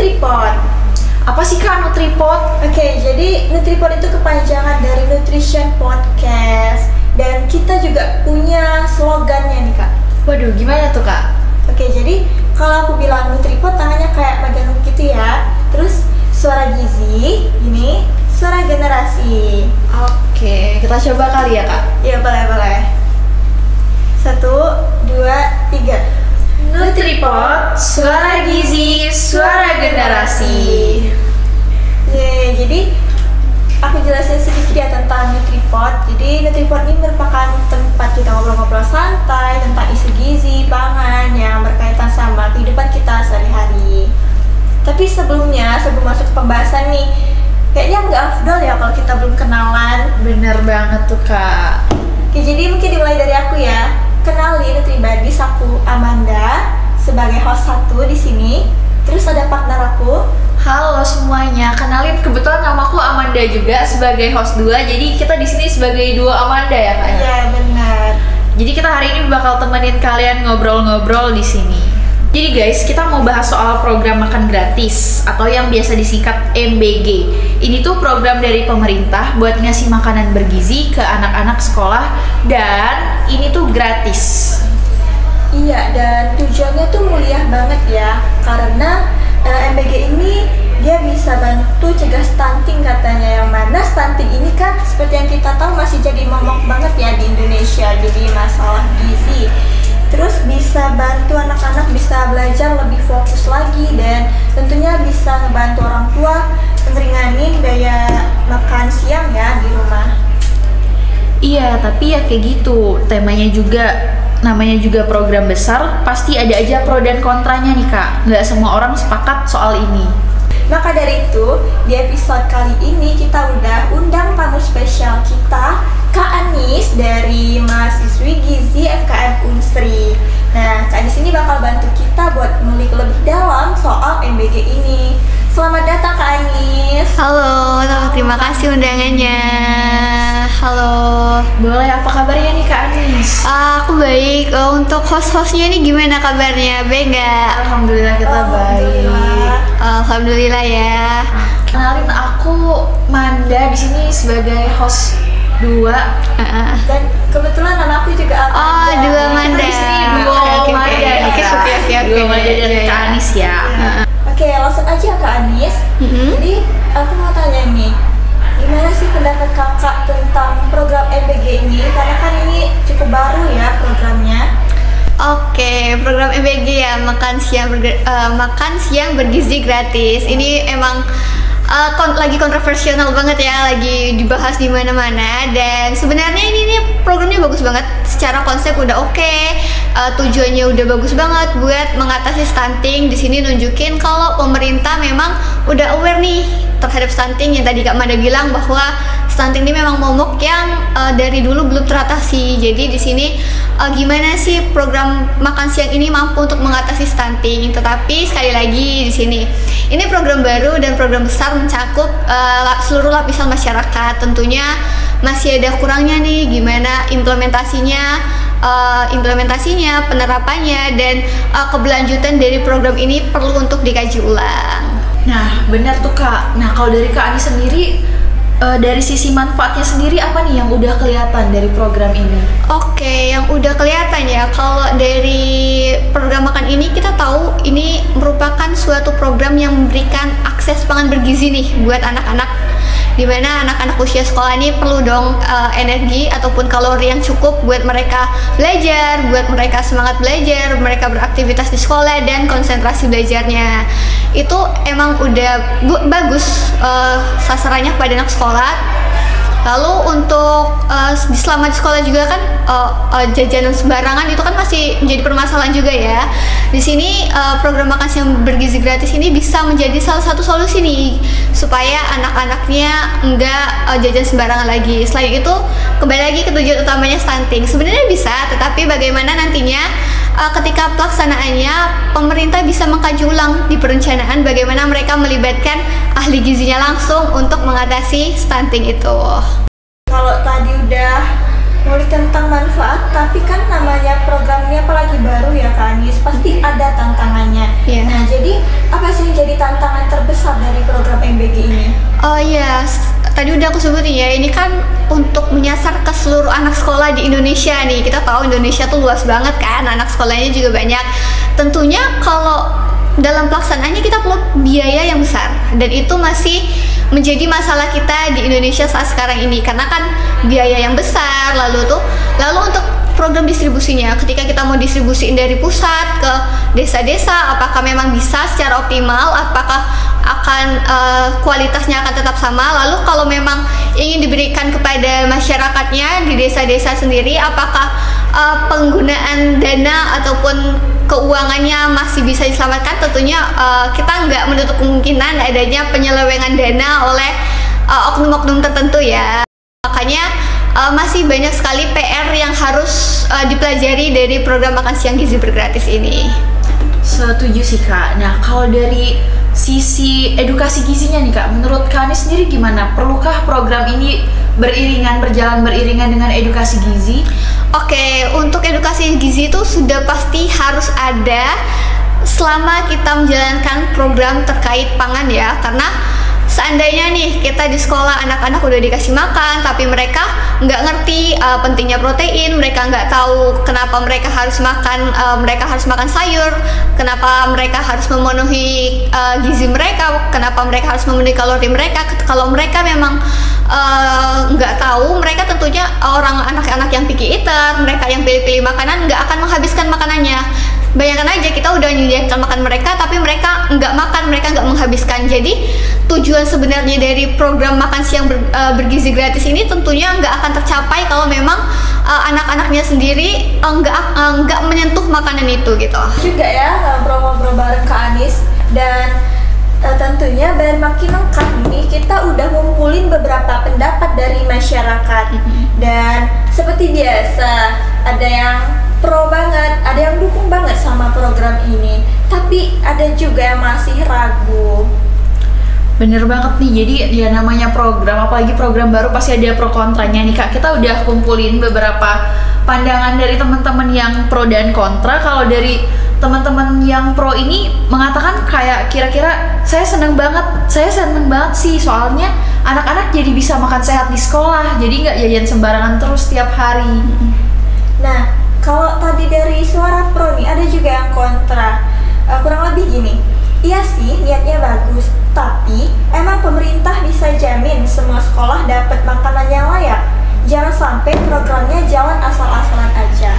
Nutripod. Apa sih Kak Nutripod? Oke, jadi Nutripod itu kepanjangan dari Nutrition Podcast. Dan kita juga punya slogannya nih Kak. Waduh, gimana tuh Kak? Oke, jadi kalau aku bilang Nutripod tangannya kayak megang gitu ya. Terus suara gizi, ini suara generasi. Oke, kita coba kali ya Kak? Iya, boleh. 1, 2, 3. Nutripod, suara gizi, suara generasi. Jadi aku jelasin sedikit ya tentang Nutripod. Jadi Nutripod ini merupakan tempat kita ngobrol-ngobrol santai tentang isu gizi, pangan yang berkaitan sama kehidupan kita sehari-hari. Tapi sebelum masuk ke pembahasan nih, kayaknya nggak afdol ya kalau kita belum kenalan. Bener banget tuh Kak. Oke, jadi mungkin dimulai dari aku ya. Kenalin, Nutribadis, aku Amanda sebagai host 1 di sini. Terus ada partner aku. Halo semuanya, kenalin kebetulan namaku Amanda juga sebagai host 2. Jadi kita di sini sebagai duo Amanda ya Kak? Iya, benar. Jadi kita hari ini bakal temenin kalian ngobrol-ngobrol di sini. Jadi guys, kita mau bahas soal program makan gratis atau yang biasa disingkat MBG. Ini tuh program dari pemerintah buat ngasih makanan bergizi ke anak-anak sekolah dan ini tuh gratis. Iya, dan tujuannya tuh mulia banget ya. Karena MBG ini dia bisa bantu cegah stunting katanya. Yang mana stunting ini kan seperti yang kita tahu masih jadi momok banget ya di Indonesia. Jadi masalah gizi. Terus bisa bantu anak-anak bisa belajar lebih fokus lagi dan tentunya bisa ngebantu orang tua ngeringanin biaya makan siang ya di rumah. Iya, tapi ya kayak gitu. Namanya juga program besar, pasti ada aja pro dan kontranya nih Kak. Nggak semua orang sepakat soal ini. Maka dari itu, di episode kali ini kita udah undang tamu spesial kita, Kak Anis dari mahasiswi gizi FKM Unsri. Nah, Kak Anis ini bakal bantu kita buat ngulik lebih dalam soal MBG ini. Selamat datang Kak Anis. Halo, terima kasih undangannya. Halo. Boleh, apa kabarnya nih Kak Anis? Aku baik. Untuk host-hostnya ini gimana kabarnya? Baik nggak? Alhamdulillah kita baik. Alhamdulillah ya. Kenalin, aku Manda di sini sebagai host 2. Dan kebetulan nama aku juga Amanda. Oh, 2 Manda. Kita di sini duo Manda. Duo Manda dan Kak Anis ya. Oke, langsung aja Kak Anis. Jadi aku mau tanya nih, gimana sih pendapat kakak tentang program MBG ini? Karena kan ini cukup baru ya programnya. Oke, program MBG ya, makan siang bergizi gratis. Ini emang lagi kontroversial banget ya, lagi dibahas di mana-mana. Dan sebenarnya ini programnya bagus banget. Secara konsep udah oke, tujuannya udah bagus banget buat mengatasi stunting. Di sini nunjukin kalau pemerintah memang udah aware nih terhadap stunting. Yang tadi Kak Manda bilang bahwa stunting ini memang momok yang dari dulu belum teratasi. Jadi di sini gimana sih program makan siang ini mampu untuk mengatasi stunting? Tetapi sekali lagi di sini ini program baru dan program besar mencakup seluruh lapisan masyarakat. Tentunya masih ada kurangnya nih, gimana implementasinya, penerapannya, dan keberlanjutan dari program ini perlu untuk dikaji ulang. Nah, benar tuh Kak. Nah, kalau dari Kak Anis sendiri, dari sisi manfaatnya sendiri apa nih yang udah kelihatan dari program ini? Oke, yang udah kelihatan ya, kalau dari program makan ini kita tahu ini merupakan suatu program yang memberikan akses pangan bergizi nih buat anak-anak, dimana anak-anak usia sekolah ini perlu dong energi ataupun kalori yang cukup buat mereka belajar, buat mereka semangat belajar, mereka beraktivitas di sekolah dan konsentrasi belajarnya. Itu emang udah bagus sasarannya pada anak sekolah. Lalu untuk selama di sekolah juga kan jajanan sembarangan itu kan masih menjadi permasalahan juga ya. Di sini program makan siang bergizi gratis ini bisa menjadi salah satu solusi nih supaya anak-anaknya enggak jajan sembarangan lagi. Selain itu, kembali lagi ke tujuan utamanya stunting. Sebenarnya bisa, tetapi bagaimana nantinya ketika pelaksanaannya pemerintah bisa mengkaji ulang di perencanaan bagaimana mereka melibatkan ahli gizinya langsung untuk mengatasi stunting itu. Kalau tadi udah ngulik tentang manfaat, tapi kan namanya program ini apalagi baru ya Kak Anis, pasti ada tantangannya. Nah, jadi apa sih yang jadi tantangan terbesar dari program MBG ini? Oh iya, tadi udah aku sebutin ya, ini kan untuk menyasar ke seluruh anak sekolah di Indonesia nih. Kita tahu Indonesia tuh luas banget kan, anak sekolahnya juga banyak. Tentunya kalau dalam pelaksanaannya kita perlu biaya yang besar, dan itu masih menjadi masalah kita di Indonesia saat sekarang ini, karena kan biaya yang besar. Lalu untuk program distribusinya, ketika kita mau distribusiin dari pusat ke desa-desa, apakah memang bisa secara optimal, apakah akan kualitasnya akan tetap sama. Lalu kalau memang ingin diberikan kepada masyarakatnya di desa-desa sendiri, apakah penggunaan dana ataupun keuangannya masih bisa diselamatkan? Tentunya kita nggak menutup kemungkinan adanya penyelewengan dana oleh oknum-oknum tertentu ya. Makanya masih banyak sekali PR yang harus dipelajari dari program makan siang gizi bergratis ini. Setuju sih Kak. Nah, kalau dari sisi edukasi gizinya nih Kak, menurut Kak Anis sendiri gimana? Perlukah program ini berjalan beriringan dengan edukasi gizi? Oke, untuk edukasi gizi itu sudah pasti harus ada selama kita menjalankan program terkait pangan ya. Karena seandainya nih kita di sekolah anak-anak udah dikasih makan, tapi mereka nggak ngerti pentingnya protein, mereka nggak tahu kenapa mereka harus makan sayur, kenapa mereka harus memenuhi gizi mereka, kenapa mereka harus memenuhi kalori mereka. Kalau mereka memang nggak tahu, mereka tentunya anak-anak yang picky eater, mereka yang pilih-pilih makanan nggak akan menghabiskan makanannya. Bayangkan aja kita udah menyediakan makan mereka, tapi mereka nggak makan, mereka nggak menghabiskan. Jadi tujuan sebenarnya dari program makan siang bergizi gratis ini tentunya nggak akan tercapai kalau memang anak-anaknya sendiri nggak menyentuh makanan itu gitu. Juga ya ngobrol-ngobrol bareng Kak Anis, dan tentunya biar makin lengkap nih, kita udah ngumpulin beberapa pendapat dari masyarakat. Dan seperti biasa, ada yang pro banget, ada yang dukung banget sama program ini, tapi ada juga yang masih ragu. Bener banget nih, jadi ya namanya program, apalagi program baru pasti ada pro kontranya nih Kak. Kita udah kumpulin beberapa pandangan dari teman-teman yang pro dan kontra. Kalau dari teman-teman yang pro ini mengatakan kayak kira-kira saya seneng banget sih, soalnya anak-anak jadi bisa makan sehat di sekolah, jadi nggak jajan sembarangan terus tiap hari. Nah, kalau tadi dari suara pro nih, ada juga yang kontra. Kurang lebih gini, iya sih niatnya bagus, tapi emang pemerintah bisa jamin semua sekolah dapat makanan yang layak. Jangan sampai programnya jalan asal-asalan aja.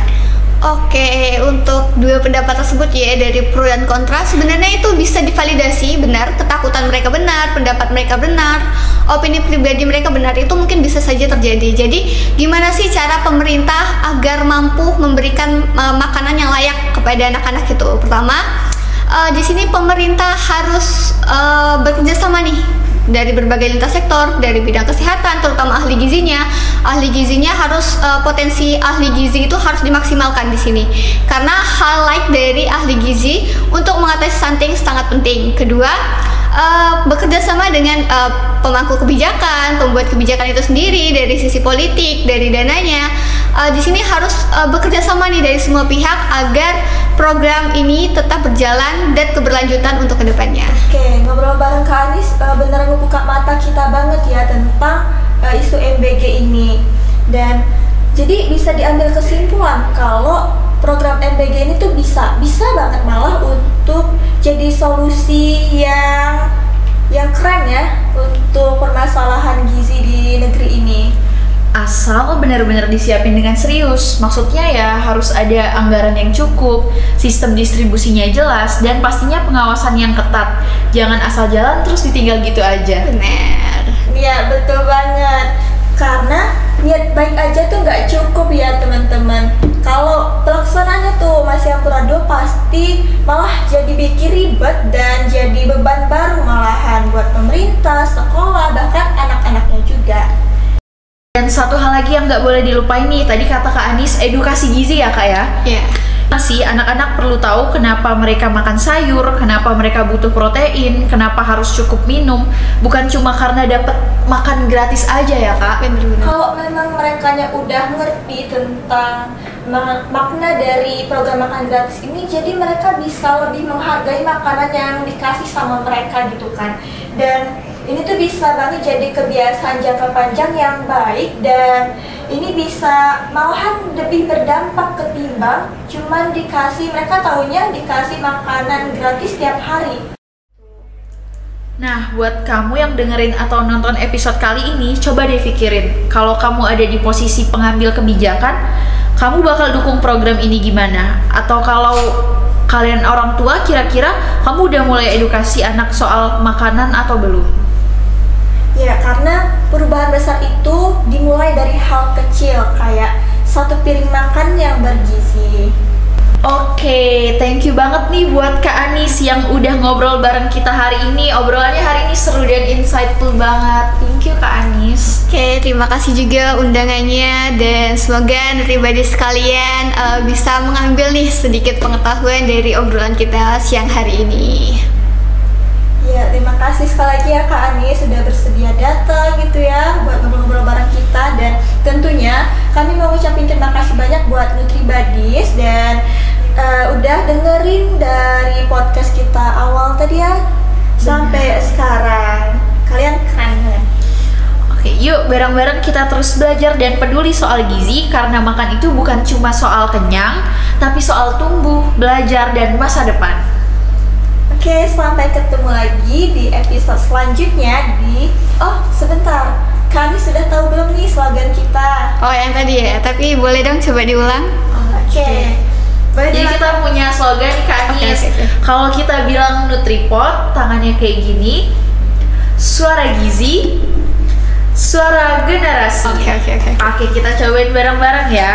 Oke, untuk dua pendapat tersebut ya, dari pro dan kontra, sebenarnya itu bisa divalidasi, benar, ketakutan mereka benar, pendapat mereka benar, opini pribadi mereka benar, itu mungkin bisa saja terjadi. Jadi gimana sih cara pemerintah agar mampu memberikan makanan yang layak kepada anak-anak itu? Pertama, di sini pemerintah harus bekerja sama nih dari berbagai lintas sektor, dari bidang kesehatan, terutama ahli gizinya. Ahli gizinya harus potensi ahli gizi itu harus dimaksimalkan di sini, karena highlight dari ahli gizi untuk mengatasi stunting sangat penting. Kedua, bekerja sama dengan pemangku kebijakan, pembuat kebijakan itu sendiri, dari sisi politik, dari dananya. Di sini harus bekerja sama nih dari semua pihak agar program ini tetap berjalan dan keberlanjutan untuk kedepannya. Oke, ngobrol bareng Kak Anis beneran membuka mata kita banget ya tentang isu MBG ini. Dan jadi bisa diambil kesimpulan kalau program MBG ini tuh bisa banget malah untuk jadi solusi yang keren ya untuk permasalahan gizi di negeri ini. Asal benar-benar disiapin dengan serius. Maksudnya ya harus ada anggaran yang cukup, sistem distribusinya jelas, dan pastinya pengawasan yang ketat. Jangan asal jalan terus ditinggal gitu aja. Benar. Iya, betul banget. Karena niat baik aja tuh nggak cukup ya teman-teman. Kalau pelaksanaannya tuh masih amburadul, pasti malah jadi bikin ribet dan jadi beban baru malahan buat pemerintah, sekolah, bahkan anak-anaknya juga. Dan satu hal lagi yang nggak boleh dilupain nih, tadi kata Kak Anis, edukasi gizi ya Kak ya? Iya. Masih anak-anak perlu tahu kenapa mereka makan sayur, kenapa mereka butuh protein, kenapa harus cukup minum, bukan cuma karena dapat makan gratis aja ya kak. Kalau memang merekanya udah ngerti tentang makna dari program makan gratis ini, jadi mereka bisa lebih menghargai makanan yang dikasih sama mereka gitu kan. Dan ini tuh bisa banget jadi kebiasaan jangka panjang yang baik, dan ini bisa malahan lebih berdampak ketimbang cuman mereka taunya dikasih makanan gratis tiap hari. Nah, buat kamu yang dengerin atau nonton episode kali ini, coba deh pikirin, kalau kamu ada di posisi pengambil kebijakan, kamu bakal dukung program ini gimana? Atau kalau kalian orang tua, kira-kira kamu udah mulai edukasi anak soal makanan atau belum? Ya, karena perubahan besar itu dimulai dari hal kecil, kayak satu piring makan yang bergizi. Oke, thank you banget nih buat Kak Anis yang udah ngobrol bareng kita hari ini. Obrolannya hari ini seru dan insightful banget. Thank you Kak Anis. Oke, terima kasih juga undangannya, dan semoga pribadi sekalian bisa mengambil nih sedikit pengetahuan dari obrolan kita siang hari ini. Ya, terima kasih sekali lagi ya Kak Anis sudah bersedia datang gitu ya buat ngobrol-ngobrol bareng kita, dan tentunya kami mau ucapin terima kasih banyak buat Nutribuddies dan udah dengerin dari podcast kita awal tadi ya sampai sekarang. Kalian keren ya. Oke, yuk bareng-bareng kita terus belajar dan peduli soal gizi, karena makan itu bukan cuma soal kenyang, tapi soal tumbuh, belajar, dan masa depan. Oke, sampai ketemu lagi di episode selanjutnya di... Oh, sebentar. Kami sudah tahu belum nih slogan kita? Oh, yang tadi ya, tapi boleh dong coba diulang? Oke. Jadi kita punya slogan nih Kak Anis. Okay. Kalau kita bilang Nutripot, tangannya kayak gini. Suara gizi, suara generasi. Oke, kita cobain bareng-bareng ya.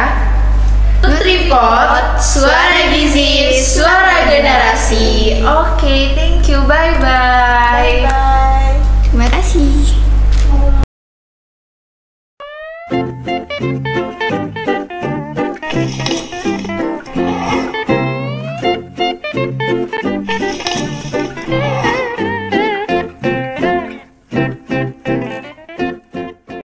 Nutripot, suara gizi, suara generasi. Oke, thank you, bye-bye. Bye. Terima kasih.